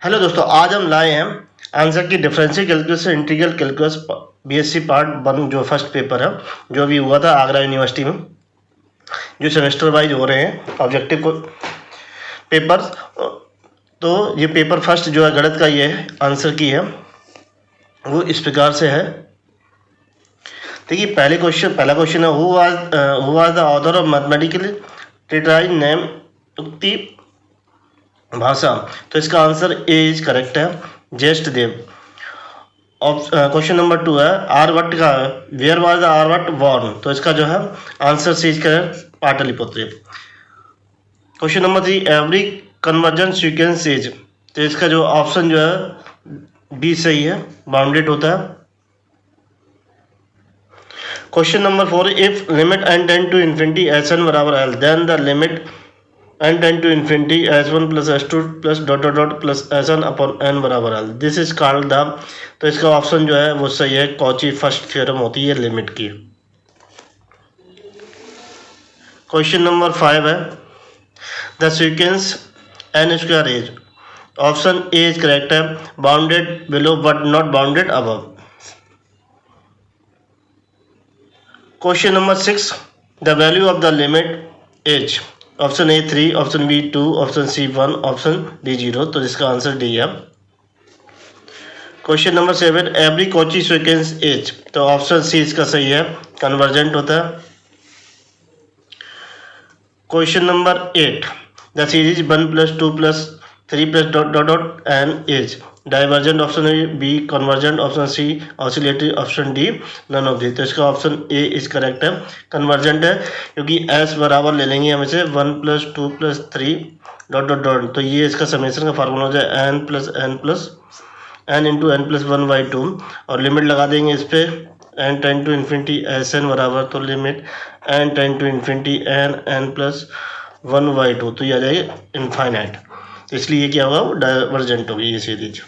Hello दोस्तों, आज हम लाए हैं आंसर की डिफरेंशियल कैलकुलस से इंटीग्रल कैलकुलस बीएससी पार्ट 1 जो फर्स्ट पेपर है, जो अभी हुआ था आगरा यूनिवर्सिटी में, जो सेमेस्टर वाइज हो रहे हैं ऑब्जेक्टिव पेपर। तो ये पेपर फर्स्ट जो है गणित का ये आंसर की है, वो इस प्रकार से है। देखिए पहला क्वेश्चन है, who was the author of mathematical treatise name उक्ति भाषा। तो इसका आंसर ए इज करेक्ट है, ज्येष्ठ देव। क्वेश्चन नंबर 2 है, आर्यभट्ट का where was the Aryabhata born. तो इसका जो है answer C is correct, Pataliputra. Question number 3, every convergence sequence is. तो इसका जो ऑप्शन जो है बी सही है, बाउंडेड होता है। Question number 4, if limit n tend to infinity Sn बराबर L, then the limit n tend to infinity S1 plus S2 plus dot dot dot plus Sn upon n बराबर L, this is called the. तो इसका option जो है वो सही है, Cauchy first theorem होती है लिमिट की। क्वेश्चन नंबर 5 है, the sequence n square is. Option A is correct है, bounded below but not bounded above. Question number 6, the value of the limit is. Option A 3, option B 2, option C 1, option D 0। तो इसका answer D है। Question number 7, every Cauchy sequence is. तो option C इसका सही है, convergent होता है। Question number 8, the series 1 plus 2 plus 3 plus dot dot dot N is divergent. Option A B convergent, option C oscillatory, option D none of the. तो इसका option A is correct है, convergent है, क्योंकि S बराबर ले लेंगे हम इसे 1 प्लस 2 प्लस 3 डॉट डॉट डॉट। तो ये इसका समेशन का फार्मूला हो जाए N plus N into N plus 1/2, और लिमिट लगा देंगे इस पर N tend to infinity S N बराबर, तो limit N tend to infinity N plus 1/2, तो ये आ जाएगा इनफाइनाइट। इसलिए क्या होगा, वो डाइवर्जेंट होगी ये सीरीज।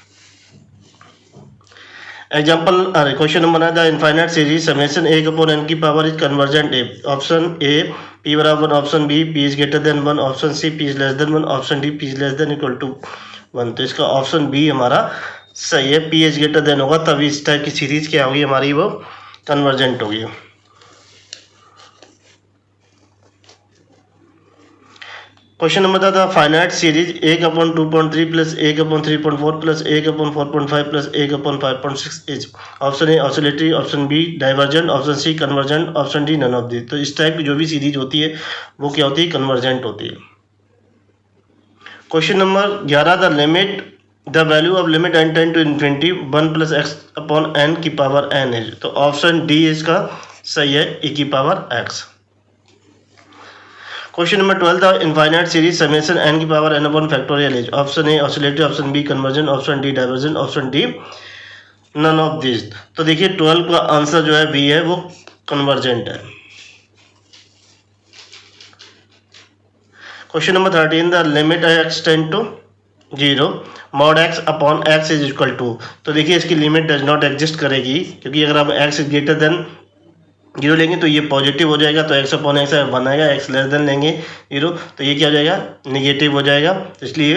एग्जाम्पल क्वेश्चन नंबर है, the infinite series summation a upon n की power is convergent a. Option A p बराबर 1, option B p is greater than 1, option C p is less than 1, option D p is less than equal to 1। तो इसका option B हमारा सही है, P is greater then होगा, तभी इस type की सीरीज क्या होगी हमारी, वो कन्वर्जेंट होगी। क्वेश्चन नंबर था, finite series 1/2.3 plus 1/3.4 plus 1/4.5 plus 1/5.6 is. Option A oscillatory, option B divergent, option C convergent, option D none of the. तो इस टाइप की जो भी सीरीज होती है वो क्या होती है, कन्वर्जेंट होती है। Question number 11, the limit the value of limit n tend to infinity 1 plus x upon n की पावर n इज। तो ऑप्शन डी इसका सही है, e की power x। Question number 12, the infinite series summation n की power n upon factorial is. Option A oscillatory, option B convergent, option D divergent, option D none of this. तो देखिए 12 का answer जो है बी है, वो convergent है। Question number 13, the limit x tend to 0 mod x upon x is equal to. तो देखिए इसकी लिमिट डज नॉट एग्जिस्ट करेगी, क्योंकि अगर हम x इज ग्रेटर देन 0 लेंगे तो ये पॉजिटिव हो जाएगा, तो x अपॉन x 1 आएगा। x लेस देन लेंगे 0 तो ये क्या हो जाएगा, निगेटिव हो जाएगा। तो इसलिए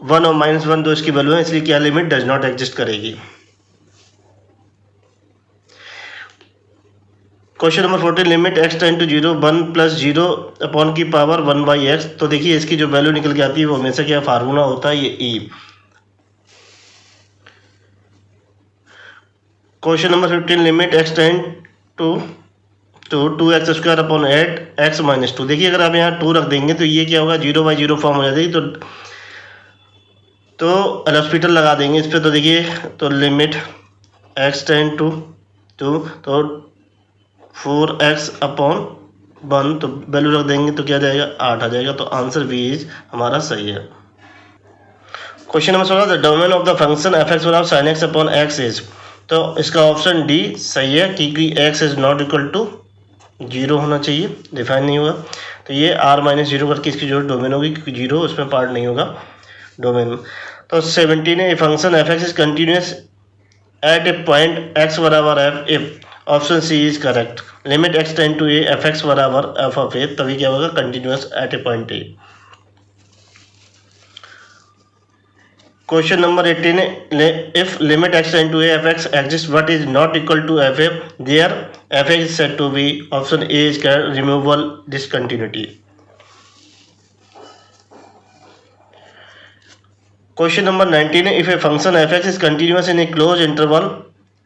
1 और -1 तो इसकी वैल्यू है, इसलिए क्या लिमिट डज नॉट एग्जिस्ट करेगी। Question number 14, limit x tend to 0 1 plus 0 upon की पावर 1/x। तो देखिए इसकी जो वैल्यू निकल के आती है वो हमेशा क्या फार्मूला होता है, ये e। Question number 15, limit x tend to 2x square upon 8x minus 2। देखिए अगर आप यहाँ 2 रख देंगे तो ये क्या होगा, 0/0 फॉर्म हो जाएगी। तो एलहॉस्पिटल लगा देंगे इस पर। तो देखिए तो लिमिट x टेंड टू 2 तो 4x अपॉन 1, तो वैल्यू रख देंगे तो क्या जाएगा, 8 आ जाएगा। तो आंसर बी इज हमारा सही है। Question number 16, the domain of the function f(x) बराबर sin x upon x is. तो इसका ऑप्शन डी सही है, क्योंकि x is not equal to 0 होना चाहिए, डिफाइन नहीं हुआ। तो ये r-0 करके इसकी जो डोमेन होगी, क्योंकि 0 उसमें पार्ट नहीं होगा डोमेन। तो 17 है, function f(x) is continuous at a point x बराबर f if. Option C is correct, limit x tend to a f(x) बराबर f ऑफ a, तभी क्या होगा, continuous at a point a। Question number 18, if limit x tend to a f x exists but is not equal to f a, there f a is said to be option A is removable discontinuity. Question number 19, if a function f x is continuous in a closed interval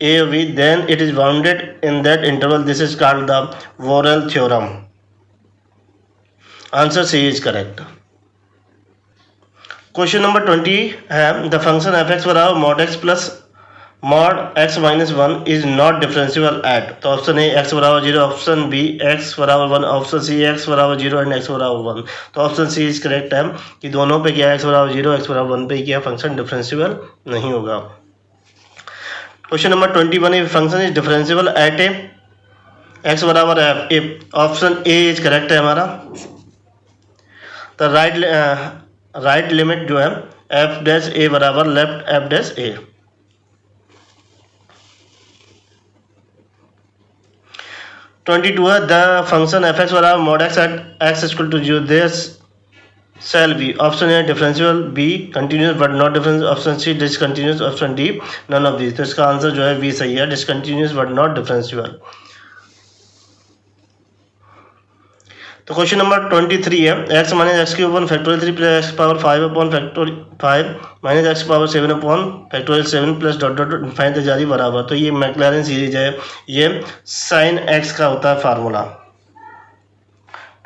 a or b, then it is bounded in that interval. This is called the Borel theorem. Answer C is correct. Question number 20 है the function f x बराबर mod x plus mod x minus 1 is not differentiable eight, तो option A x बराबर 0, option B x बराबर 1, option C x बराबर 0 and x बराबर 1. तो option C is correct है कि दोनों पे क्या एक्स बराबर 0 एक्स बराबर 1 पे क्या फंक्शन डिफरेंशिएबल नहीं होगा. Question number 21, function is differentiable at a x बराबर f, option A is correct है हमारा. तो राइट लिमिट जो है एफ डैश ए बराबर left f dash a. Twenty two है द फंक्शन एफ एक्स बराबर mod x at x equal to 0, this shall be, option A differentiable, B continuous but not difference, option C discontinuous, option D none of these. तो इसका answer जो है B सही है, discontinuous but not differentiable. तो question number 23 है x minus x cube 1 factorial 3 plus x power 5 upon factorial 5 minus x power 7 upon factorial 7 plus dot dot infinite जारी बराबर. तो ये मैक्लैरेन सीरीज है, ये साइन एक्स का होता है फार्मूला.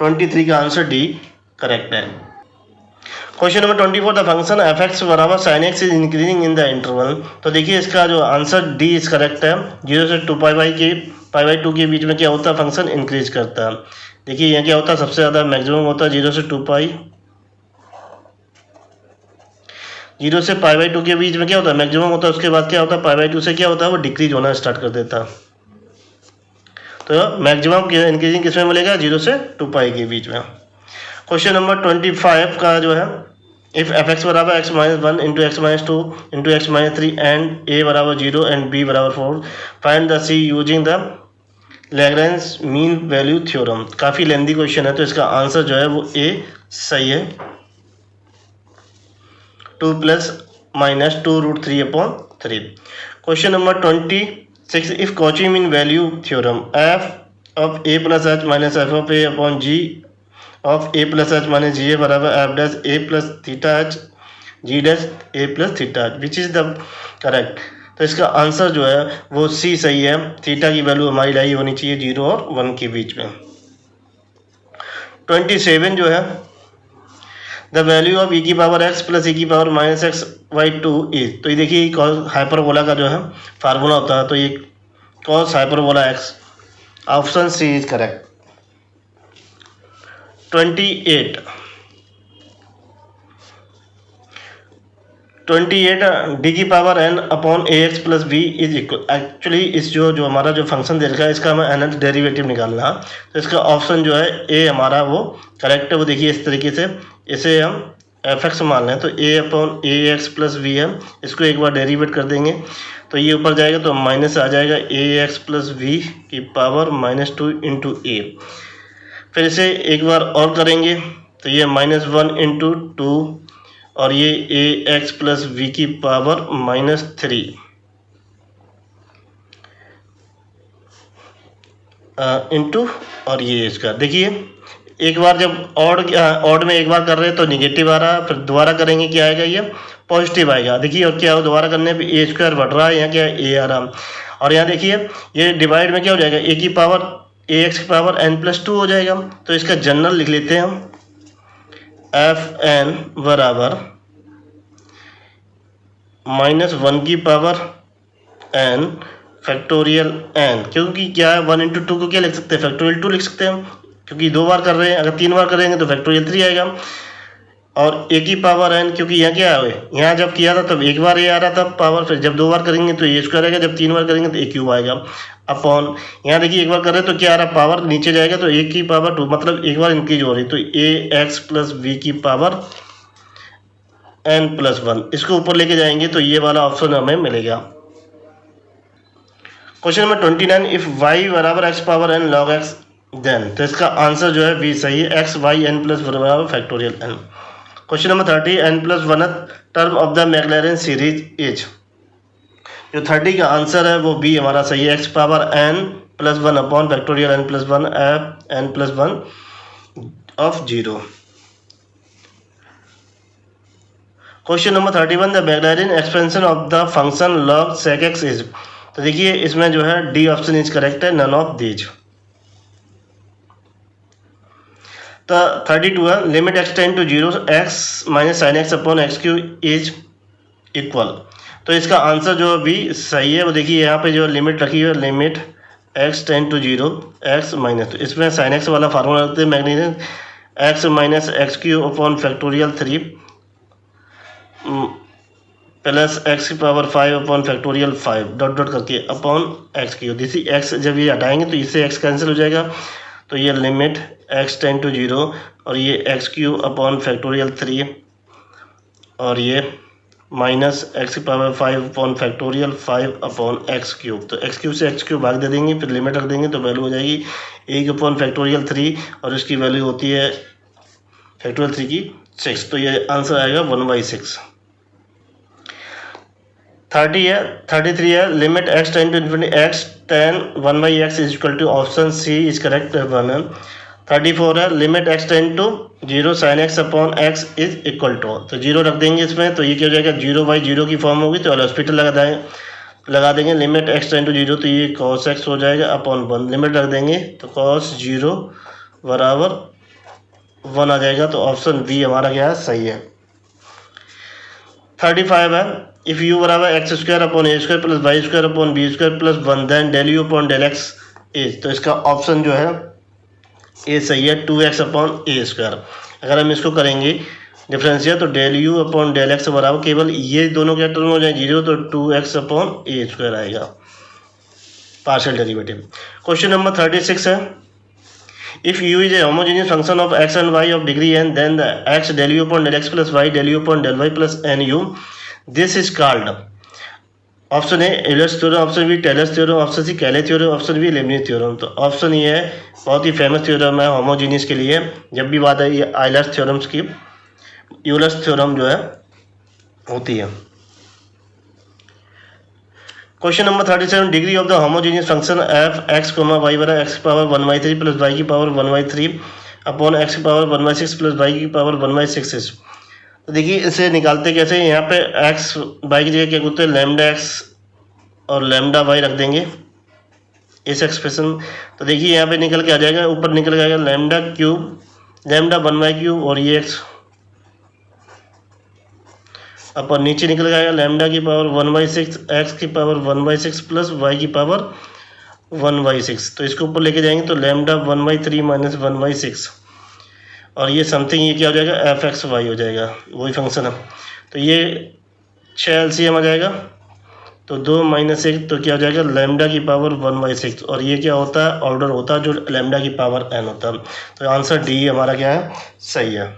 23 का आंसर डी करेक्ट है. Question number 24 the function f x बराबर sine x is increasing in the interval. तो देखिए इसका जो आंसर डी इज करेक्ट है. 0 से 2 पाई 2 के बीच में क्या होता है फंक्शन इंक्रीज करता है. देखिए यहाँ क्या होता है सबसे ज़्यादा मैक्सिमम होता है 0 से 2 पाई, 0 से पाई बाई 2 के बीच में क्या होता है मैक्सिमम होता है. उसके बाद क्या होता है पाई बाई 2 से क्या होता है वो डिक्रीज होना स्टार्ट कर देता है. तो मैक्सिमम इंक्रीजिंग किस में मिलेगा 0 से 2 पाई के बीच में. क्वेश्चन नंबर 25 का जो है इफ एफ एक्स बराबर x minus 1 into x minus 2 into x minus 3 and a बराबर 0 एंड बी बराबर 4, find the c using the Lagrange mean value theorem. काफ़ी लेंदी क्वेश्चन है, तो इसका आंसर जो है वो ए सही है. 2 plus minus 2 root 3 upon 3. Question number 26 if Cauchy mean value theorem f of a plus h minus f of a upon g of a plus h minus g a बराबर f dash a plus theta h g dash a plus theta h, which is the correct. तो इसका answer जो है वो C सही है. Theta की value हमारी लाई होनी चाहिए 0 और 1 के बीच में. 27 जो है द वैल्यू ऑफ ई की पावर एक्स प्लस ई की power minus x by 2 is. तो ये देखिए कॉस हाइपरबोला का जो है फार्मूला होता है, तो ये cos hyperbola x, option C is correct. 28 d की power n upon a x plus b is equal. Actually इस जो हमारा जो फंक्शन दे रखा है इसका हमें एन डेरिवेटिव निकालना है. तो इसका ऑप्शन जो है ए हमारा वो करेक्ट है. वो देखिए इस तरीके से इसे हम एफ एक्स मान लें तो ए upon a x plus B है. इसको एक बार डेरिवेट कर देंगे तो ये ऊपर जाएगा तो माइनस आ जाएगा ए एक्स प्लस बी की पावर -2 इंटू ए. फिर इसे एक बार और करेंगे तो ये -1 इंटू 2 और ये ए एक्स प्लस बी की पावर -3 इंटू और ये इसका. देखिए एक बार जब ऑड में एक बार कर रहे हैं तो निगेटिव आ रहा है, फिर दोबारा करेंगे क्या आएगा ये पॉजिटिव आएगा. देखिए और क्या हो दोबारा करने पे ए स्क्वायर बढ़ रहा है, यहाँ क्या है ए आ रहा. और यहाँ देखिए ये डिवाइड में क्या हो जाएगा ए की पावर ए एक्स की पावर n+2 हो जाएगा. तो इसका जनरल लिख लेते हैं हम एफ एन बराबर -1 की पावर n फैक्टोरियल n, क्योंकि क्या है 1 इंटू 2 को क्या लिख सकते हैं फैक्टोरियल 2 लिख सकते हैं क्योंकि 2 बार कर रहे हैं. अगर 3 बार करेंगे तो फैक्टोरियल 3 आएगा. और ए की पावर n क्योंकि यहाँ क्या है यहाँ जब किया था तब एक बार ए आ रहा था पावर, फिर जब 2 बार करेंगे तो ए स्क्वायर आएगा, जब 3 बार करेंगे तो ए क्यूब आएगा अपॉन यहाँ देखिए एक बार कर रहे तो क्या आ रहा पावर नीचे जाएगा तो ए की पावर 2 मतलब एक बार इंक्रीज हो रही तो ए एक्स प्लस बी की पावर n+1. इसको ऊपर लेके जाएंगे तो ये वाला ऑप्शन हमें मिलेगा. क्वेश्चन नंबर 29 इफ y बराबर x power n log x then, तो इसका आंसर जो है बी सही है एक्स वाई n+ बराबर factorial n. Question number 30, n+1 term of the Maclaurin series is. जो 30 का आंसर है वो बी हमारा सही है, x⁻n+1 upon factorial n+1 n+1 of 0। Question number 31, the Maclaurin expansion of the function log sec x is. तो देखिए इसमें जो है डी ऑप्शन इज करेक्ट है, नन ऑफ दीज। तो 32 है, limit x tend to 0 x minus sine x upon x cube is equal. तो इसका आंसर जो भी सही है वो देखिए यहाँ पे जो लिमिट रखी है, limit x tend to 0 x minus, तो इसमें साइन एक्स वाला फार्मूला रखते हैं, magnesium x minus x cube upon factorial 3 plus x की power 5 upon factorial 5 dot dot करके upon x cube. This x जब ये हटाएंगे तो इससे एक्स कैंसिल हो जाएगा, तो ये लिमिट x टेंड टू 0 और ये एक्स क्यू अपॉन फैक्टोरियल 3 और ये माइनस एक्स की power 5 upon factorial 5 upon x cube. तो एक्स क्यूब से एक्स क्यूब भाग दे देंगे, फिर लिमिट रख देंगे तो वैल्यू हो जाएगी 1 अपॉन फैक्टोरियल 3 और इसकी वैल्यू होती है फैक्टोरियल 3 की 6। तो ये आंसर आएगा 1/6। 30 है, 33 है, limit x tend to infinity x tan 1/x is equal to option C is correct 1। 34 है, limit x tend to 0 sin x upon x is equal to, तो 0 रख देंगे इसमें, तो ये क्या हो जाएगा 0/0 की फॉर्म होगी, तो हॉस्पिटल लगा देंगे लिमिट x टेंड टू 0, तो ये cos x हो जाएगा अपॉन 1, लिमिट रख देंगे तो cos 0 बराबर 1 आ जाएगा, तो ऑप्शन बी हमारा क्या है सही है। 35 है, इफ़ यू बराबर x² upon a² plus y² upon b² plus 1 then del u upon del x is. तो इसका ऑप्शन जो है ए सही है, 2x अपॉन a²। अगर हम इसको करेंगे डिफरेंशियल तो del u upon del x बराबर केवल ये दोनों क्या टर्म हो जाए 0, तो 2x अपॉन a² आएगा पार्शियल डेरिवेटिव। क्वेश्चन नंबर 36 है, if u is a homogeneous function of x and y of degree n then the x del u upon del x plus y del u upon del y plus n u, this is called. Option A Euler's theorem, option B Taylor's theorem, option C Cayley theorem, option B Leibniz theorem. तो option ये है, बहुत ही famous theorem है homogeneous के लिए, जब भी बात आई आइलर्स थ्योरम्स की, यूलर्स थ्योरम जो है होती है। Question number 37, degree of the homogeneous function f x comma y बराबर एक्स की पावर 1/3 प्लस वाई की पावर 1/3 अपॉन एक्स की पावर 1/6 प्लस वाई की पावर 1/6 इज। तो देखिए इसे निकालते कैसे, यहाँ पे एक्स वाई की जगह क्या करते हैं लैम्डा एक्स और लैम्डा वाई रख देंगे इस एक्सप्रेशन। तो देखिए यहाँ पे निकल के आ जाएगा, ऊपर निकल के आएगा लैम्डा क्यूब लैम्डा 1/3 और ये एक्स अपन नीचे निकल जाएगा लैम्डा की पावर 1/6 एक्स की पावर 1/6 प्लस वाई की पावर 1/6। तो इसको ऊपर लेके जाएंगे तो लैम्डा 1/3 माइनस 1/6 और ये समथिंग ये क्या हो जाएगा एफ एक्स वाई हो जाएगा, वही फंक्शन है। तो ये 6 LCM आ जाएगा, तो 2 - 1 तो क्या हो जाएगा लैम्डा की पावर 1/6 और ये क्या होता है ऑर्डर होता है जो लैम्डा की पावर n होता है। तो आंसर डी हमारा क्या है सही है।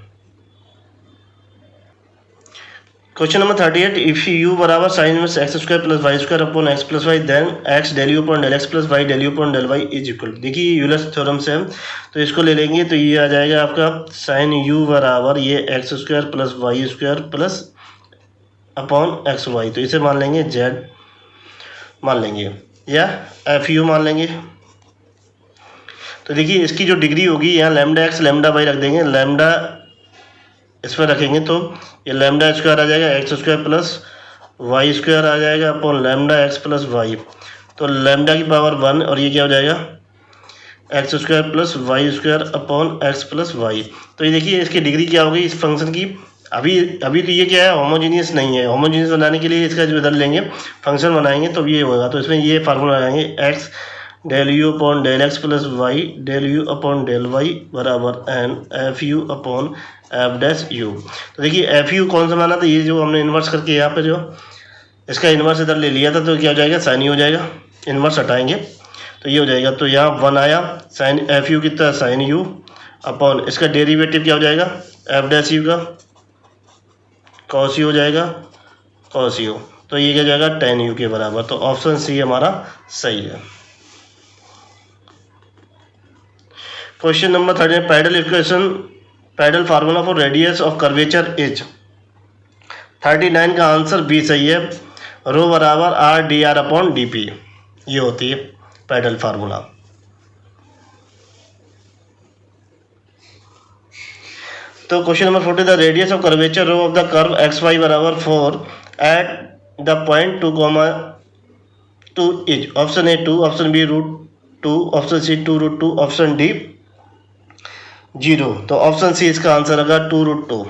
क्वेश्चन नंबर 38, इफ यू बराबर sine inverse x² plus y² upon x plus y then x del u upon del x plus y del u upon del y is equal. देखिए Euler's theorem से हम तो इसको ले लेंगे तो ये आ जाएगा आपका साइन u बराबर ये x² plus y² plus upon x y, तो इसे मान लेंगे z मान लेंगे या एफ यू मान लेंगे। तो देखिए इसकी जो डिग्री होगी यहाँ लैम्डा एक्स लैम्डा वाई रख देंगे, लैम्डा इसमें रखेंगे तो ये लैम्डा स्क्वायर आ जाएगा x² प्लस y² आ जाएगा upon lambda x plus y, तो लैम्डा की पावर 1 और ये क्या हो जाएगा x² plus y² upon x plus y. तो ये देखिए इसकी डिग्री क्या होगी इस फंक्शन की। अभी तो ये क्या है होमोजीनियस नहीं है, होमोजीनियस बनाने के लिए इसका जो बदल लेंगे फंक्शन बनाएंगे तो ये होगा। तो इसमें ये फार्मूला लगाएंगे x del u upon del x plus y del u upon del y बराबर n f u upon f dash u. तो देखिए एफ यू कौन सा माना था, ये जो हमने इन्वर्स करके यहाँ पे जो इसका इन्वर्स इधर ले लिया था तो क्या हो जाएगा साइन यू हो जाएगा, इन्वर्स हटाएंगे तो ये हो जाएगा। तो यहाँ 1 आया साइन एफ यू कितना साइन यू अपॉन इसका डेरिवेटिव क्या हो जाएगा एफ डैश यू का कॉस यू हो जाएगा कॉस यू, तो ये क्या जाएगा टेन यू के बराबर। तो ऑप्शन सी हमारा सही है। Question number 30, parallel equation pedal formula for radius of curvature is. 39 का आंसर बी सही है, रो बराबर r d r upon d p, ये होती है पैडल फार्मूला। तो question number 40, the radius of curvature rho of the curve x y बराबर 4 at the point 2, 2 is. Option A 2, option B √2, option C 2√2, option D 0। तो option C इसका answer होगा 2√2।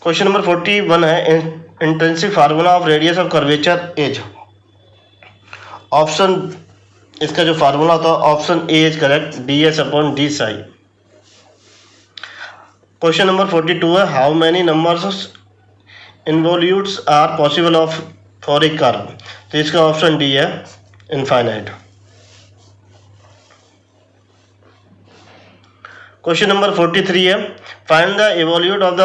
Question number 41 है, intrinsic formula of radius of curvature is. Option इसका जो formula होता है option A is correct, d s upon d psi. Question number 42 है, how many numbers involutes are possible of for a curve. तो इसका option D है, infinite. Question number 43 है, find the evolute of the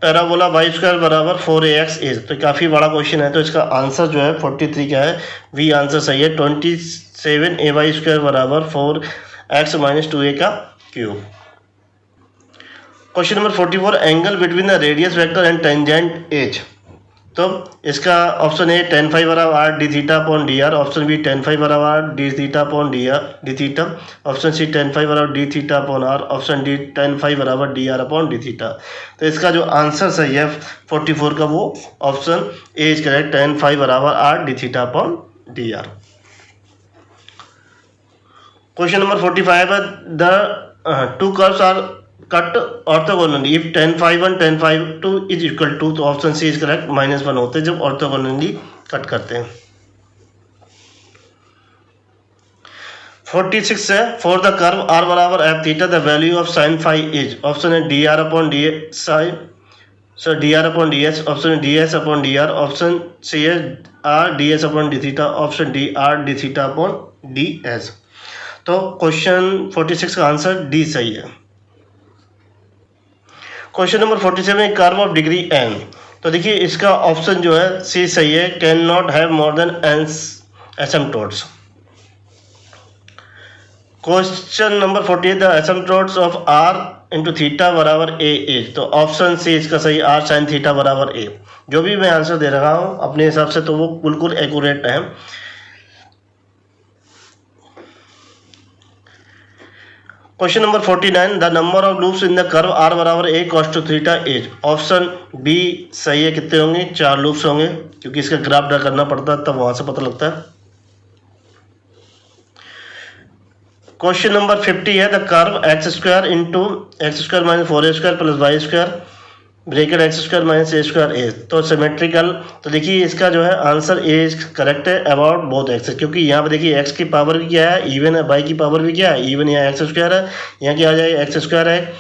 parabola y square बराबर 4ax is. तो काफ़ी बड़ा question है, तो इसका आंसर जो है 43 क्या है, वी आंसर सही है, 27ay स्क्वायर बराबर 4x माइनस 2a का cube. Question number 44, angle between the radius vector and tangent as. तो इसका ऑप्शन ए tan फाइव बराबर r d theta upon d r, option B tan phi बराबर r d theta upon d theta, option C tan phi बराबर d theta upon r, option D tan phi बराबर d r upon d theta. तो इसका जो answer सही है 44 का, वो option A is correct, tan phi बराबर r d theta upon d r. Question number 45 है, the two curves are cut orthogonally if tan phi 1 tan phi 2 is equal to. तो ऑप्शन सी इज करेक्ट, -1 होते हैं जब orthogonally cut करते हैं। 46 है, for the curve r बराबर f theta the value of sine phi is. Option है d r upon d sine, so d r upon d s, option है d s upon d r, option C है r d s upon d theta, option D r d theta upon d s. तो question 46 का answer D सही है। Question number 47, curve of degree n। तो देखिए इसका option जो है सी सही है, can not have more than n asymptotes. Question number 48, the asymptotes of r into theta बराबर a इज। तो ऑप्शन सी इसका सही, r साइन थीटा बराबर a। जो भी मैं आंसर दे रहा हूँ अपने हिसाब से तो वो बिल्कुल एक्यूरेट है। Question number 49, the number of loops in the curve r बराबर a cos two theta is. Option B सही है, कितने होंगे, 4 लूप्स होंगे, क्योंकि इसका ग्राफ ड्रा करना पड़ता है तब वहां से पता लगता है। क्वेश्चन नंबर 50 है, the curve x square into x square minus 4a square plus y square bracket x square minus a square a. तो सिमेट्रिकल। तो देखिए इसका जो है आंसर ए करेक्ट है, अबाउट बोथ एक्स, क्योंकि यहाँ पे देखिए एक्स की पावर भी क्या है, इवन है, वाई की पावर भी क्या है, इवन, यहाँ एक्स स्क्वायर है, यहाँ क्या आ जाएगा एक्स स्क्वायर है,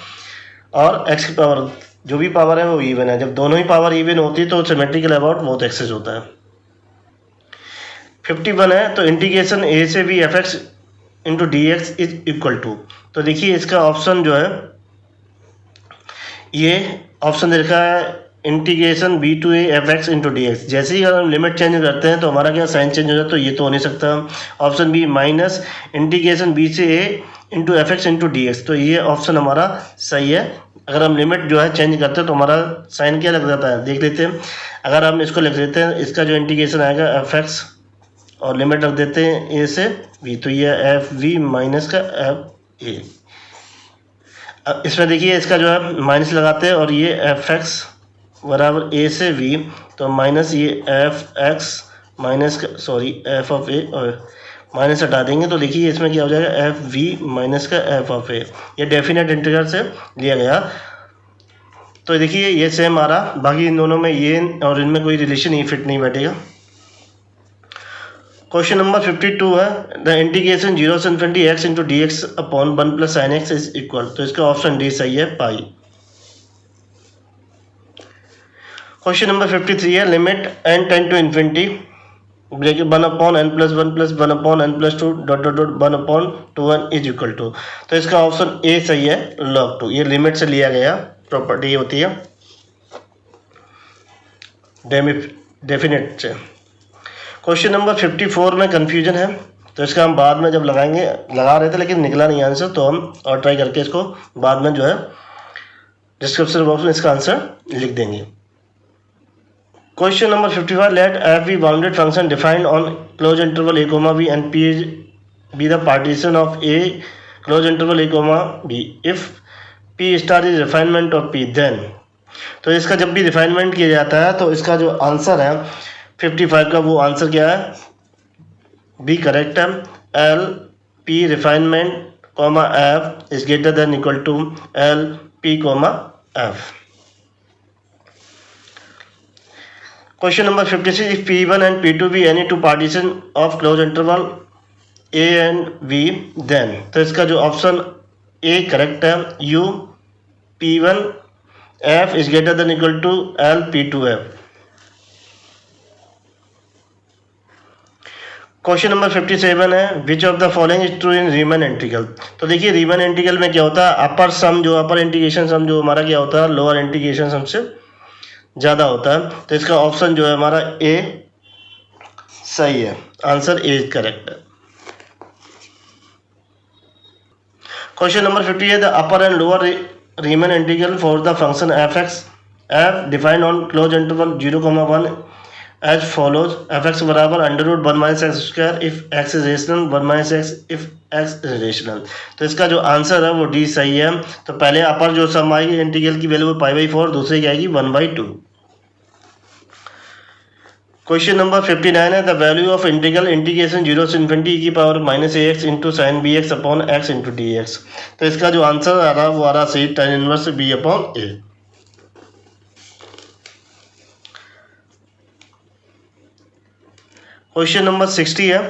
और एक्स की पावर जो भी पावर है वो इवन है। जब दोनों ही पावर इवन होती है तो सिमेट्रिकल अबाउट बोथ एक्सेस होता है। 51 है, तो इंटीग्रेशन ए से b f x into d x is equal to. तो देखिए इसका ऑप्शन जो है ये ऑप्शन दे रखा है integration b to a f x into d x. जैसे ही अगर हम लिमिट चेंज करते हैं तो हमारा क्या साइन चेंज हो जाता है, तो ये तो हो नहीं सकता। Option B minus integration b से a into f x into d x. तो ये ऑप्शन हमारा सही है। अगर हम लिमिट जो है चेंज करते हैं तो हमारा साइन क्या लग जाता है, देख लेते हैं। अगर हम इसको लिख देते हैं, इसका जो इंटीग्रेशन आएगा एफ एक्स और लिमिट रख देते हैं ए से बी, तो ये एफ वी माइनस का एफ ए। इसमें देखिए इसका जो है माइनस लगाते हैं और ये एफ एक्स बराबर ए से वी, तो माइनस ये एफ एक्स माइनस का सॉरी एफ ऑफ ए और माइनस हटा देंगे, तो देखिए इसमें क्या हो जाएगा एफ वी माइनस का एफ ऑफ ए। ये डेफिनेट इंटीग्रल से लिया गया। तो देखिए ये सेम आ रहा, बाकी इन दोनों में ये और इनमें कोई रिलेशन ही फिट नहीं बैठेगा। क्वेश्चन नंबर 52 है, द इंटीग्रेशन 0 से infinity x into d x upon 1 plus sine x is equal. तो इसका ऑप्शन डी सही है, पाई। क्वेश्चन नंबर 53 है, limit n tend to infinity bracket 1 upon n plus 1 plus 1 upon n plus 2 dot dot dot 1 upon 2n is equal to. तो इसका option ए सही है, log 2। ये लिमिट से लिया गया प्रॉपर्टी होती है डेफिनेट से। क्वेश्चन नंबर 54 में कंफ्यूजन है, तो इसका हम बाद में जब लगाएंगे, लगा रहे थे लेकिन निकला नहीं आंसर, तो हम और ट्राई करके इसको बाद में जो है डिस्क्रिप्शन बॉक्स में इसका आंसर लिख देंगे। Question number 55, let f be bounded function defined on close interval a comma b and p be the partition of a close interval a comma b if p star is refinement of p then. तो इसका जब भी refinement किया जाता है तो इसका जो आंसर है 55 का, वो आंसर क्या है, बी करेक्ट है। L p refinement comma f is greater than equal to L p comma f. Question number 56, if P1 and P2 be any two partition of closed interval A and B then। तो इसका जो option A correct है, U P1 F is greater than equal to L P2 F। Question number 57 है, which of the following is true in Riemann integral. तो देखिए रीमन integral में क्या होता है, अपर सम जो अपर इंटीग्रेशन सम जो हमारा क्या होता है, लोअर इंटीग्रेशन सम से ज़्यादा होता है। तो इसका ऑप्शन जो है हमारा ए सही है, आंसर ए इज करेक्ट है। क्वेश्चन नंबर 50 है, the upper and lower Riemann integral for the function f x f defined on close interval 0,1 as follows. F x बराबर √1 - x² if x is rational, 1 - x if x is rational. तो इसका जो answer है वो D सही है। तो पहले अपर जो सम आएगी इंटीग्रल की वैल्यू π/4, दूसरी की आएगी 1/2। क्वेश्चन नंबर 59 है, the value of integral integration 0 से ∞ e⁻ax into sine b x upon x into d x. तो इसका जो आंसर आ रहा है वो आ रहा सही, tan inverse b/a। Question number 60 है,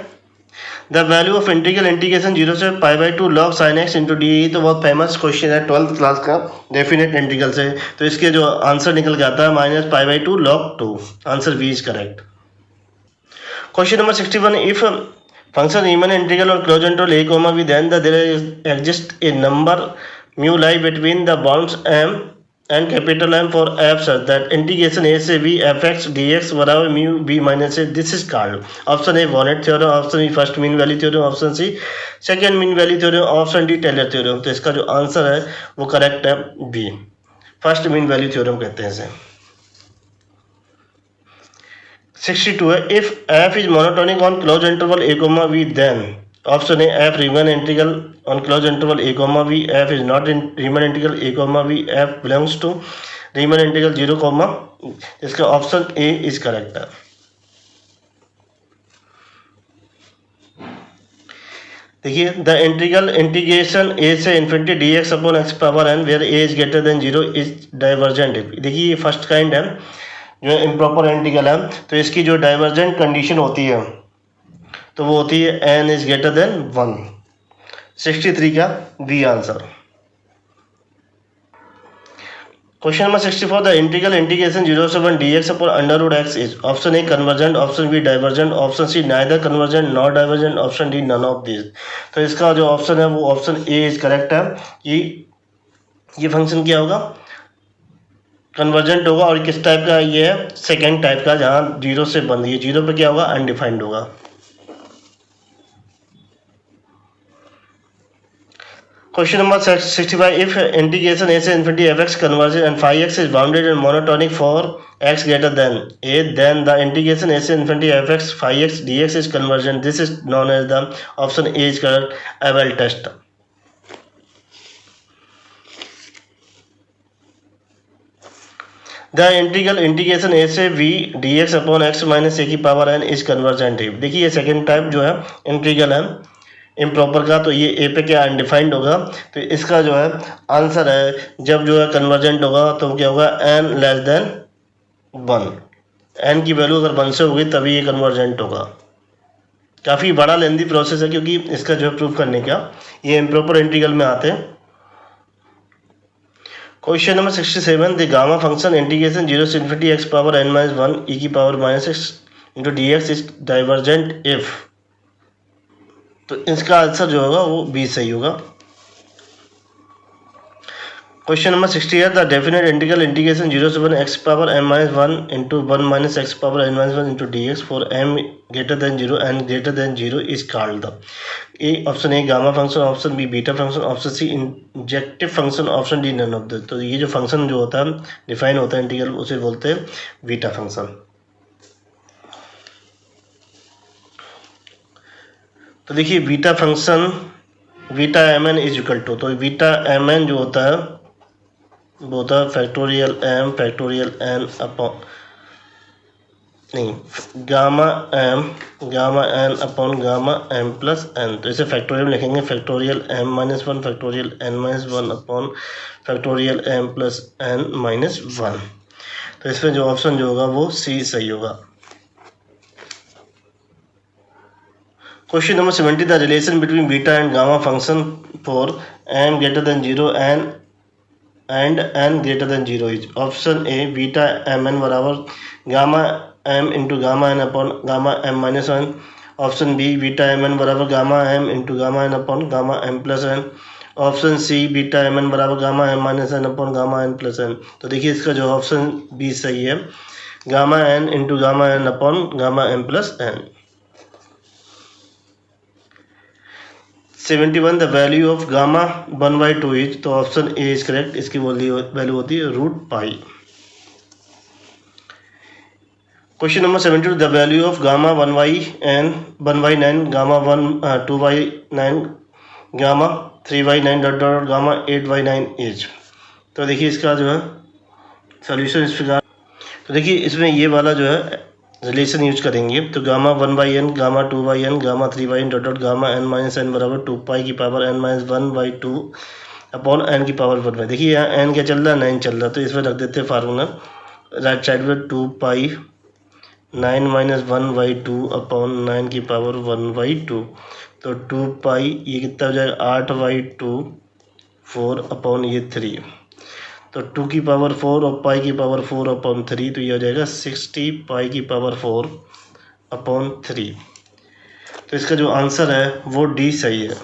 the value of integral integration 0 से π/2 log sin x into D. तो बहुत फेमस क्वेश्चन है 12th क्लास का डेफिनेट इंटीग्रल से। तो इसके जो आंसर निकल के आता है -π/2 log 2, answer B is correct. Question number 61, if function Riemann integral और close interval a comma b then there exist a number mu lie between the bounds m and capital M for f such that integration a से b fx dx बराबर mu b minus a, this is called. Option A Bonnet theorem, option B first mean value theorem, option C second mean value theorem, option D Taylor theorem. तो इसका जो answer है वो correct है B, first mean value theorem कहते हैं इसे। 62 है, if f is monotonic on close interval a comma b then। Option A f Riemann integral on close interval a comma b, f is not in Riemann integral a comma b, f belongs to Riemann integral 0, इसका option A is correct है। देखिए the integral integration a से infinity dx upon x power n where a is greater than 0 is divergent. देखिए ये first kind है जो improper integral है, तो इसकी जो डाइवर्जेंट कंडीशन होती है तो वो होती है n इज ग्रेटर देन 1। 63 का B answer. Question number 64, the integral integration 0 से 1 dx upon √x is. Option A convergent, option B divergent, option C neither convergent not divergent, option D none of this. तो इसका जो option है वो option A is correct है कि ये function क्या होगा, कन्वर्जेंट होगा। और किस टाइप का ये है, सेकेंड टाइप का, जहाँ 0 से 1, ये 0 पे क्या होगा, अनडिफाइंड होगा। Question number 65, if integration a से infinity fx convergent and phi x is bounded and monotonic for x greater than a then the integration a से infinity fx phi x dx is convergent, this is known as the option A is correct Abel test. The integral integration a से v dx upon x minus a की power n is convergent. देखिए ये second type जो है integral है improper का, तो ये ए पे क्या अनडिफाइंड होगा। तो इसका जो है आंसर है जब जो है कन्वर्जेंट होगा तो क्या होगा, n लेस देन 1, n की वैल्यू अगर 1 से होगी तभी ये कन्वर्जेंट होगा। काफ़ी बड़ा लेंदी प्रोसेस है क्योंकि इसका जो है प्रूफ करने का ये इम्प्रॉपर इंटीग्रल में आते हैं। Question number 67, the gamma function integration 0 से infinity x power n-1 e की power -x into d x is divergent if. तो इसका आंसर जो होगा वो बी सही होगा। क्वेश्चन नंबर 60 है द डेफिनेट इंटीग्रल इंटीग्रेशन 0 से 1 x power m minus 1 into 1 minus x power n minus 1 into d x for m greater than 0 and greater than 0 is called the option A gamma function, option B beta function, option C injective function, option D none of the. तो ये जो function जो होता है define होता है integral उसे बोलते हैं बीटा फंक्शन। तो देखिए beta function beta m n is equal to, तो बीटा एम एन जो होता है वो होता है factorial m factorial n upon नहीं gamma n upon gamma m plus n. तो इसे फैक्टोरियल लिखेंगे factorial m minus 1 factorial n minus 1 upon factorial m plus n minus 1। तो इसमें जो ऑप्शन जो होगा वो सी सही होगा। Question number 70 the relation between beta and gamma function for m greater than 0 and n greater than 0 is. Option A beta m n बराबर gamma m into gamma n upon gamma m minus 1। Option B beta m n बराबर gamma m into gamma n upon gamma m plus n. Option C beta m n बराबर gamma m minus n upon gamma n plus n. तो देखिए इसका जो option B सही है, gamma n into gamma n upon gamma m plus n. 71 the value of gamma 1/2 is. तो option A is correct, इसकी value होती है √π। Question number 72 the value of gamma 1/9 gamma 2/9 gamma 3/9 dot dot gamma 8/9 is. तो देखिए इसका जो है solution इस प्रकार। तो देखिए इसमें ये वाला जो है रिलेशन यूज करेंगे। तो gamma 1/n gamma 2/n gamma 3/n dot dot gamma n minus n बराबर 2π की power n minus 1/2 upon n की पावर 1। देखिए यहाँ n क्या चल रहा है, 9 चल रहा है, तो इसमें रख देते हैं फार्मूला राइट साइड में 2π 9 माइनस 1/2 अपॉन 9 की पावर 1/2। तो 2π ये कितना हो जाएगा 8/2 4 अपॉन ये 3। तो 2 की पावर 4 और पाई की पावर 4 अपॉन 3, तो ये हो जाएगा 60 पाई की पावर 4 अपॉन 3। तो इसका जो आंसर है वो डी सही है।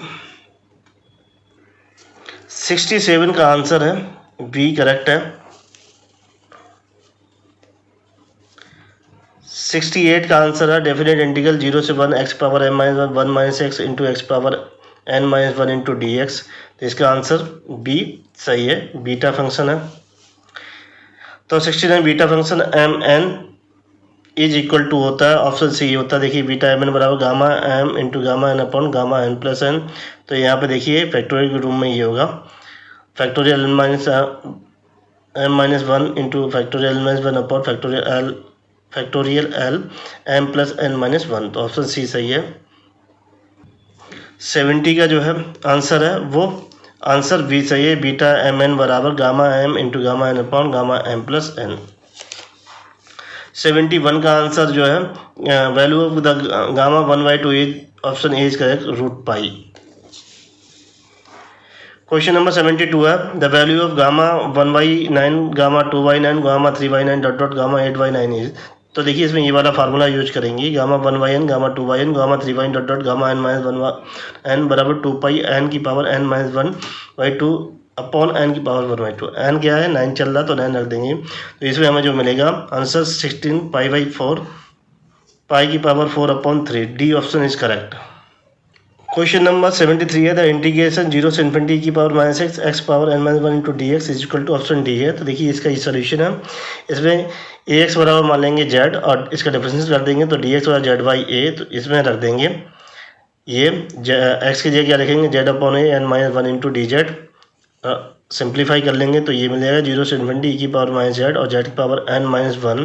67 का आंसर है बी करेक्ट है। 68 का आंसर है डेफिनेट इंटीग्रल 0 से 1 x power m minus 1 minus x into x power n minus 1 into d x. तो इसका आंसर बी सही है, बीटा फंक्शन है। तो 69 beta function m n is equal to होता है, ऑप्शन सी होता है। देखिए बीटा एम एन बराबर gamma m into gamma n upon gamma n plus n. तो यहाँ पे देखिए फैक्टोरियल के रूम में ये होगा factorial m minus 1 into factorial n minus 1 upon factorial L m plus n minus 1। तो ऑप्शन सी सही है। 70 का जो है आंसर है वो आंसर बी सही है, बीटा एम एन बराबर gamma m into gamma n upon gamma m plus n. 71 का आंसर जो है value of the gamma 1/2 is option A is correct √π। Question number 72 है the value of gamma 1/9 gamma 2/9 gamma 3/9 dot dot gamma 8/9 is. तो देखिए इसमें ये वाला formula use करेंगे gamma 1/n gamma 2/n gamma 3/n dot dot gamma n minus 1 n बराबर 2π n की power n minus 1/2 upon n की पावर 1/2। n क्या है 9 चल रहा तो 9 रख देंगे। तो इसमें हमें जो मिलेगा आंसर 16π/4 पाई की power 4 upon 3। D option is correct. Question number 73 है द इंटीग्रेशन 0 से इन्फिनिटी की power minus x power n minus 1 into d x is equal to option D है। तो देखिए इसका ये सोल्यूशन है। इसमें ए एक्स बराबर मान लेंगे जेड और इसका डिफरेंस कर देंगे तो डी एक्स बराबर जेड बाई ए। तो इसमें रख देंगे ये एक्स की जगह क्या रखेंगे z upon a n minus 1 into d z. Simplify कर लेंगे तो ये मिल जाएगा 0 से इन्फिनिटी की पावर माइनस जेड और जेड की power n minus 1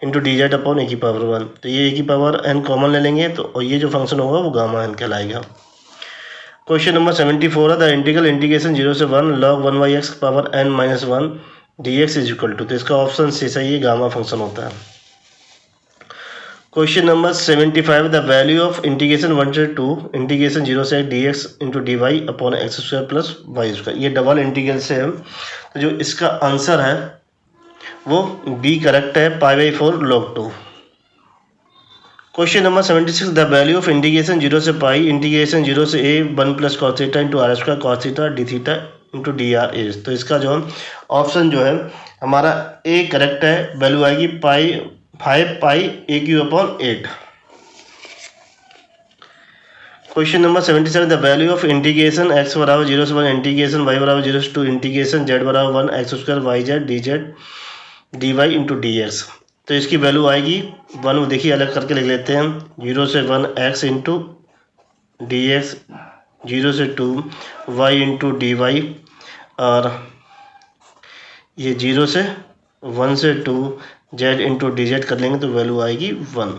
into d z upon a की पावर 1। तो ये ए की पावर n कॉमन ले लेंगे तो और ये जो फंक्शन होगा वो गामा n कहलाएगा। क्वेश्चन नंबर 74 है द इंटीग्रेशन 0 से 1 log 1/x power n minus 1 dx is equal to. तो इसका ऑप्शन सी सही है, गामा फंक्शन होता है। Question number 75 the value of integration 1 से 2 इंटीग्रेशन 0 से dx into d y upon x square plus y square. ये डबल इंटीग्रल से है तो जो इसका आंसर है वो बी करेक्ट है, π/4 log 2। Question number 76 the value of integration 0 से पाई इंटीग्रेशन 0 से a 1 plus cos theta into r square cos theta d theta into d r as. तो इसका जो ऑप्शन जो है हमारा ए करेक्ट है, वैल्यू आएगी 5 pi a cube upon 8। Question number 77, the value of integration x बराबर 0 से 1 इंटीग्रेशन y बराबर 0 से 2 इंटीग्रेशन z बराबर 1 x square y z d z d y into d x. तो इसकी वैल्यू आएगी 1, देखिए अलग करके लिख लेते हैं, 0 से 1 x इंटू डी एक्स, 0 से 2 y इंटू डी वाई, और ये 0 से 1 से 2 z इंटू डी जेड कर लेंगे तो वैल्यू आएगी 1।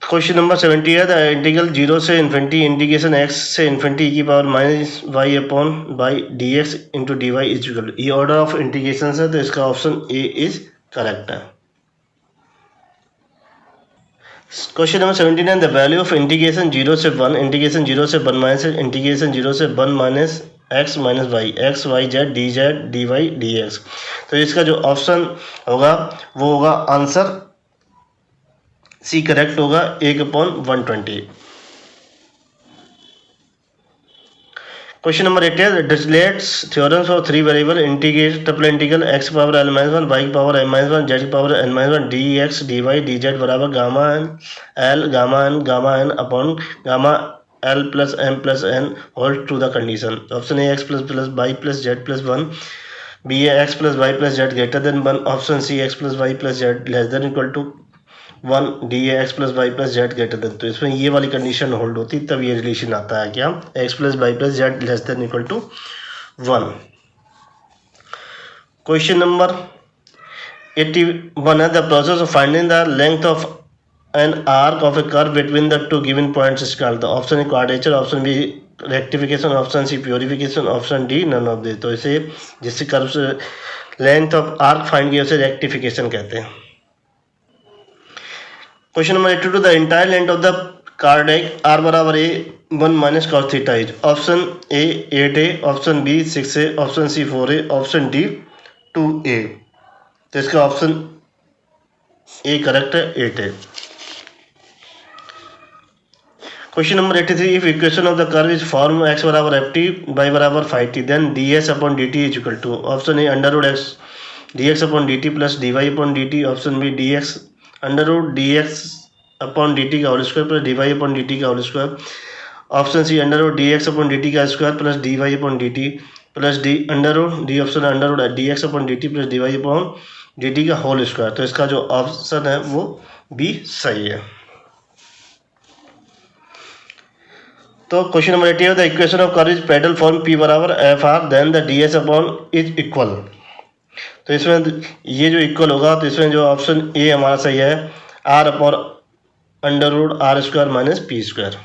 क्वेश्चन नंबर 70 है, द इंटीग्रल 0 से इन्फिनिटी इंटीग्रेशन x से इन्फिनिटी की power minus y upon by d x into d y is equal, ये ऑर्डर ऑफ इंटीग्रेशन है, तो इसका ऑप्शन ए इज करेक्ट है। Question number 79, the value of integration 0 से 1 integration 0 से 1 माइनस इंटीग्रेशन 0 से 1 minus x minus y x y z d y d x. तो इसका जो ऑप्शन होगा वो होगा आंसर सी करेक्ट होगा, 1/120। क्वेश्चन नंबर 8 है, Dirichlet's theorem for 3 variable integrate triple integral x power l minus 1 y power m minus 1 z power n minus 1 d x d y d z बराबर gamma n upon gamma l plus m plus n hold to the condition. Option A x plus y plus z plus 1, B a x plus y plus z greater than 1, option C x plus y plus z less than equal to 1, d x plus y plus z greater than. तो इसमें ये वाली condition hold होती तब ये relation आता है, क्या x plus y plus z less than equal to 1। Question number 81 है, the process of finding the length of an arc of a curve between the 2 given points is called. Option A quadrature, option B rectification, option C purification, option D none of this. तो इसे जिससे curve से length of arc find किया उसे rectification कहते हैं। Question number 82, the entire length of the cardioid r बराबर a 1 minus cos theta is, option A 8a, option B 6a, option C 4a, option D 2a। तो इसका option A correct है, 8a। Question number 83, if equation of the curve is form x बराबर f t y बराबर 5t then d s upon d t is equal to, option A under root x d x upon d t plus d y upon d t, option B d x under root d x upon d t का whole square plus d y upon d t का whole square, option C under root d x upon d t का square plus d y upon d t plus d under root d, option under root d x upon d t plus d y upon d t का whole square. तो इसका जो option है वो B सही है। तो क्वेश्चन नंबर 80 है, the equation of curve is parallel form p बराबर f r then the d s upon is equal. तो इसमें ये जो इक्वल होगा तो इसमें जो ऑप्शन ए हमारा सही है, r upon under root r square minus p square.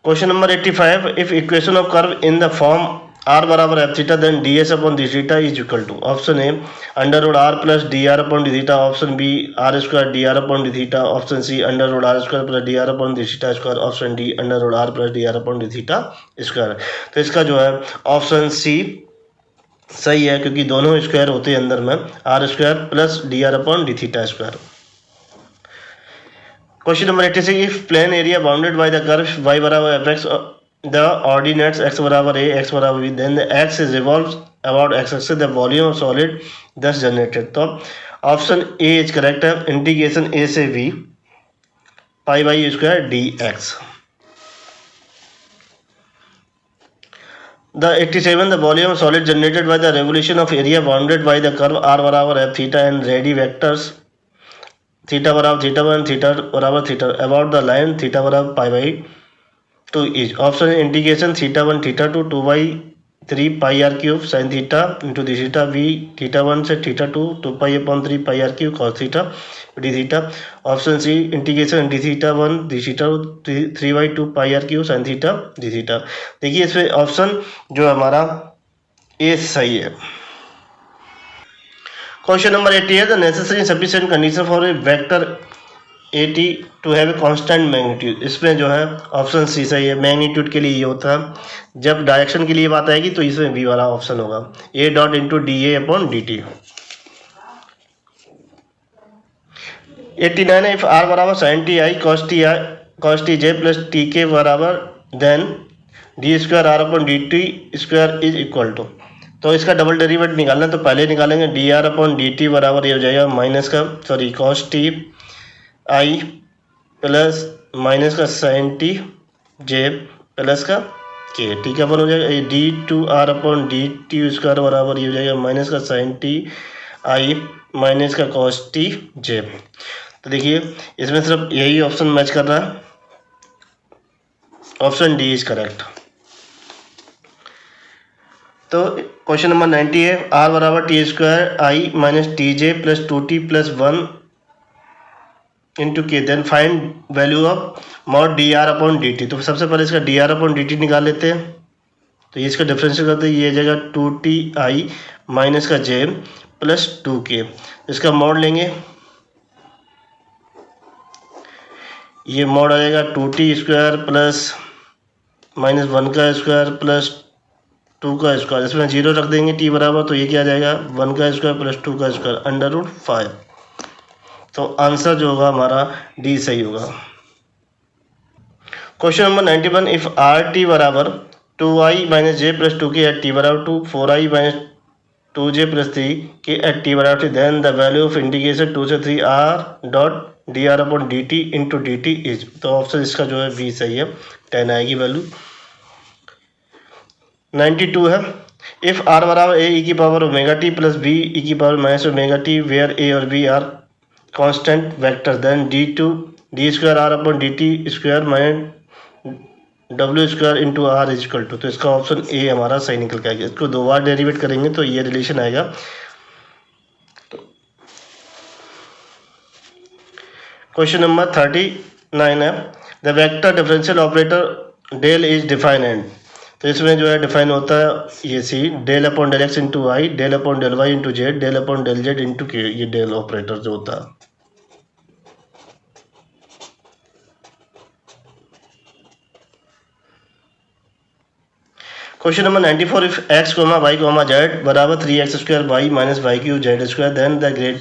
Question number 85, if equation of curve in the form r बराबर f theta then d s upon d theta is equal to, option A under root r plus d r upon d theta, option B r square d r upon d theta, option C under root r square plus d r upon d theta square, option D under root r plus d r upon d theta square. तो इसका जो है option C सही है, क्योंकि दोनों square होते हैं अंदर में, r square plus d r upon d theta square. Question number 86, if plane area bounded by the curve y बराबर f x the ordinates x बराबर a x बराबर b then the x is revolves about x axis the volume of solid thus generated. तो option A is correct है, integration a से v pi by square d x. The 87, the volume of solid generated by the revolution of area bounded by the curve r बराबर f theta and ready vectors theta बराबर theta 1 theta बराबर theta about the line theta बराबर pi by 2 is, option integration theta 1 theta 2 2 by 3 pi r cube sin theta into d theta v theta 1 से theta 2 2 pi upon 3 pi r cube cos theta d theta, option C integration d theta 1 d theta 3 by 2 pi r cube sin theta d theta। देखिए इसमें option जो हमारा A सही है। Question number 80 है, the necessary sufficient condition for a vector AT to have a constant magnitude. इसमें जो है ऑप्शन सी सही है, मैग्नीट्यूड के लिए ये होता है, जब डायरेक्शन के लिए बात आएगी तो इसमें बी वाला ऑप्शन होगा, a dot into d a upon d t. 89 है, इफ आर बराबर sine t i cos t j plus t k बराबर then d square r upon d t square is equal to, तो इसका double derivative निकालना है तो पहले निकालेंगे d r upon d t बराबर ये हो जाएगा माइनस का cos t i plus minus का साइन टी जे प्लस का के, टी का अपन हो जाएगा d two r upon d t square बराबर ये हो जाएगा माइनस का साइन टी आई माइनस का कॉस टी जे। तो देखिए इसमें सिर्फ यही ऑप्शन मैच कर रहा है, ऑप्शन डी इज करेक्ट। तो क्वेश्चन नंबर 90 है आर बराबर t square i minus t j plus 2t plus 1 into k, then find value of mod d r upon d t. तो सबसे पहले इसका d r upon d t निकाल लेते हैं, तो ये इसका डिफरेंशियल करते हैं, ये जगह 2t आई माइनस का जे प्लस 2k, इसका मॉड लेंगे, ये मॉड आ जाएगा 2t स्क्वायर प्लस माइनस 1 का स्क्वायर प्लस 2 का स्क्वायर, इसमें 0 रख देंगे t बराबर, तो ये क्या आ जाएगा 1 का स्क्वायर प्लस 2 का स्क्वायर अंडर रूट 5। तो आंसर जो होगा हमारा डी सही होगा। Question number 91 if R T बराबर 2i माइनस जे प्लस 2k एट टी बराबर 2 4i minus 2j plus 3k eight t बराबर 3, then the value of integration 2 से 3 r dot d r upon d t into d t is, तो option इसका जो है B सही है, 10 आएगी वैल्यू। 92 है इफ आर बराबर ए ई की power omega t plus b e की power minus omega t where a और b are constant vector, then d square r upon d t square minus डब्ल्यू square into r is equal to, तो इसका option ए हमारा सही निकल के आएगा। इसको 2 बार डेरिवेट करेंगे तो ये रिलेशन आएगा। क्वेश्चन नंबर 39 है the vector differential operator del is defined, तो इसमें जो है डिफाइन होता है ये c del upon del x into y del upon del y into z del upon del z into k, ये डेल ऑपरेटर जो होता है। Question number 94 if x comma y comma z बराबर 3x square y minus y q z square, then the grad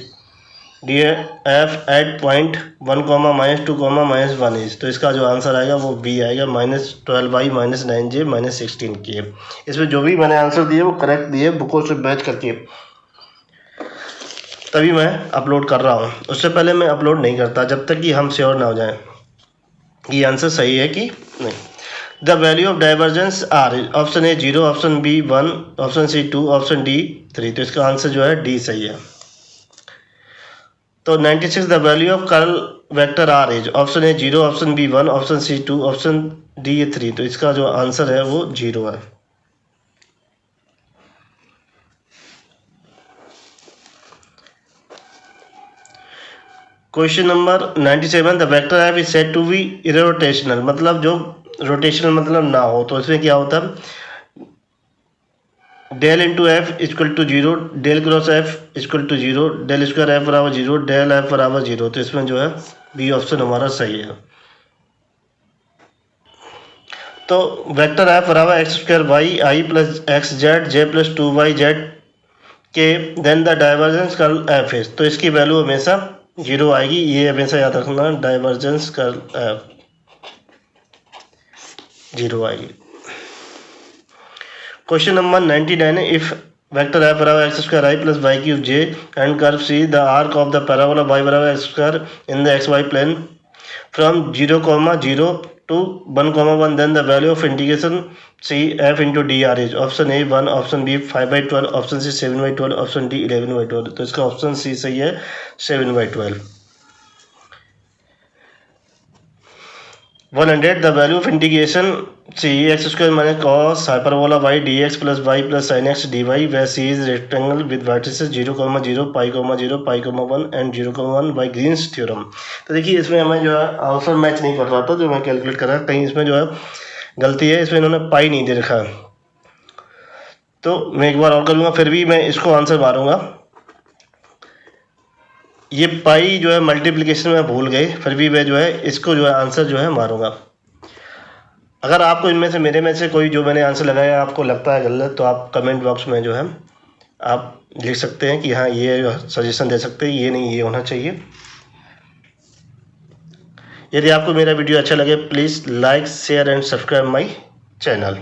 d f at point 1 comma minus 2 comma minus 1 is, तो इसका जो answer आएगा वो B आएगा minus 12y minus 9j minus 16k। इसमें जो भी मैंने आंसर दिए वो करेक्ट दिए, बुकों से मैच करके तभी मैं अपलोड कर रहा हूँ, उससे पहले मैं अपलोड नहीं करता जब तक कि हम श्योर ना हो जाए कि आंसर सही है कि नहीं। The value of divergence r, option A 0, option B 1, option C 2, option D 3, तो इसका आंसर जो है डी सही है। तो 96 the value of curl vector r is, option A 0, option B 1, option C 2, option D 3, तो इसका जो आंसर है वो 0 है। Question number 97 the vector F is said to be irrotational, मतलब जो रोटेशनल मतलब ना हो, तो इसमें क्या होता है del into F equal to 0 del cross F equal to 0 del square F बराबर 0 डेल एफ बराबर 0, तो इसमें जो है बी ऑप्शन हमारा सही है। तो वेक्टर एफ बराबर x square y i plus x z j plus 2y z k, then the divergence curl F is, तो इसकी वैल्यू हमेशा 0 आएगी, ये हमेशा याद रखना, डाइवर्जेंस कर्ल एफ 0 आएगी। Question number 99 if vector F बराबर x square i plus y cube j and curve c the arc of the parabola y बराबर x square in the x y plane from 0,0 to 1,1, then the value of integration c f into d r is, option A 1, option B 5/12, option C 7/12, option D 11/12, तो इसका option C सही है 7/12। 100 the value of integration c x square minus cos hyperbola y d x plus y plus sine x d y where c is rectangle with vertices 0,0 पाई,0 पाई,1 and 0,1 by Green's theorem. तो देखिए इसमें हमें जो है आंसर मैच नहीं कर रहा था जो मैं कैलकुलेट कर रहा, कहीं इसमें जो है गलती है, इसमें इन्होंने पाई नहीं दे रखा, तो मैं एक बार और करूँगा, फिर भी मैं इसको आंसर मारूंगा। ये पाई जो है मल्टीप्लिकेशन में भूल गए, फिर भी मैं जो है इसको जो है आंसर जो है मारूंगा। अगर आपको इनमें से मेरे में से कोई जो मैंने आंसर लगाया आपको लगता है गलत, तो आप कमेंट बॉक्स में जो है आप लिख सकते हैं कि हाँ ये सजेशन दे सकते हैं, ये नहीं ये होना चाहिए। यदि आपको मेरा वीडियो अच्छा लगे please like share and subscribe my channel.